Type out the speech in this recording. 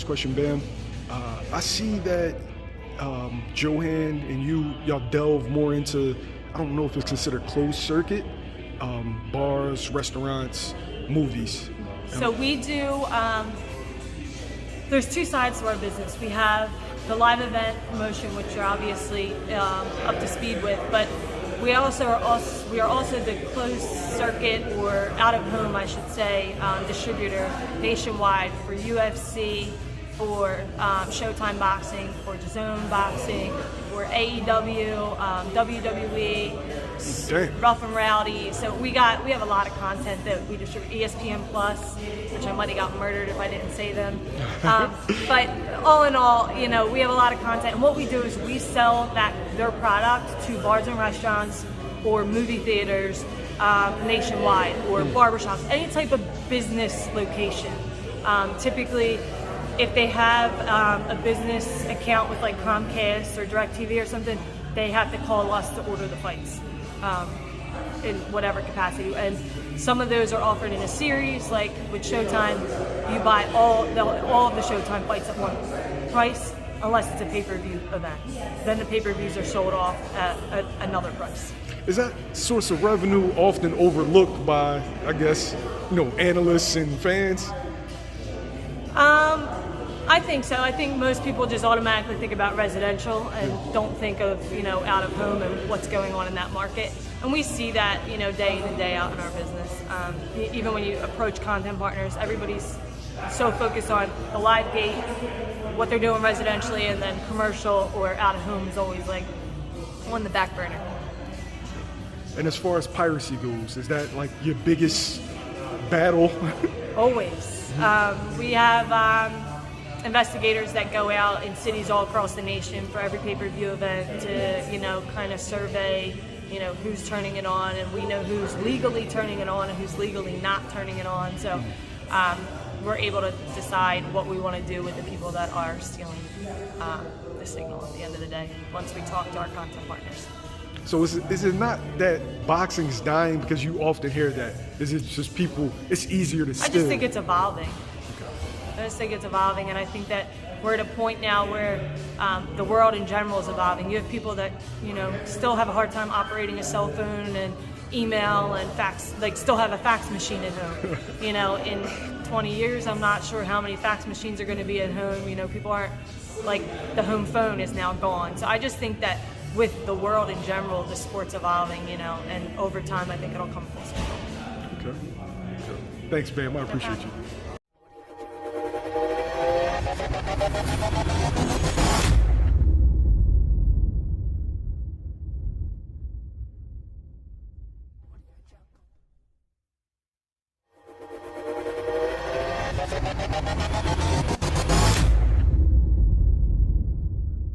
first question, Bam. I see that Johan and y'all delve more into, I don't know if it's considered closed circuit, bars, restaurants, movies. So we do, there's two sides to our business. We have the live event promotion, which you're obviously up to speed with, but we are also the closed circuit, or out of home, I should say, distributor nationwide for UFC, for Showtime Boxing, for DAZN Boxing, for AEW, WWE, Rough and Rowdy. So we have a lot of content that we distribute. ESPN Plus, which I might have got murdered if I didn't say them. But all in all, we have a lot of content. And what we do is we sell their product to bars and restaurants or movie theaters nationwide, or barbershops, any type of business location. Typically, if they have a business account with like Comcast or DirecTV or something, they have to call us to order the fights in whatever capacity. And some of those are offered in a series, like with Showtime, you buy all of the Showtime fights at one price, unless it's a pay-per-view event. Then the pay-per-views are sold off at another price. Is that source of revenue often overlooked by, I guess, analysts and fans? I think so. I think most people just automatically think about residential and don't think of, out of home and what's going on in that market. And we see that, day in and day out in our business. Even when you approach content partners, everybody's so focused on the live gate, what they're doing residentially, and then commercial or out of home is always like on the back burner. And as far as piracy goes, is that like your biggest battle? Always. We have investigators that go out in cities all across the nation for every pay-per-view event to, kind of survey, who's turning it on, and we know who's legally turning it on and who's legally not turning it on. So we're able to decide what we want to do with the people that are stealing the signal at the end of the day once we talk to our content partners. So is it not that boxing is dying because you often hear that? Is it just people, it's easier to steal? I just think it's evolving. I just think it's evolving, and I think that we're at a point now where the world in general is evolving. You have people that, still have a hard time operating a cell phone and email and fax, like still have a fax machine at home. In 20 years, I'm not sure how many fax machines are going to be at home. People aren't, like, the home phone is now gone. So I just think that with the world in general, the sport's evolving, and over time, I think it'll come full circle. Okay. Thanks, Bam. I appreciate you.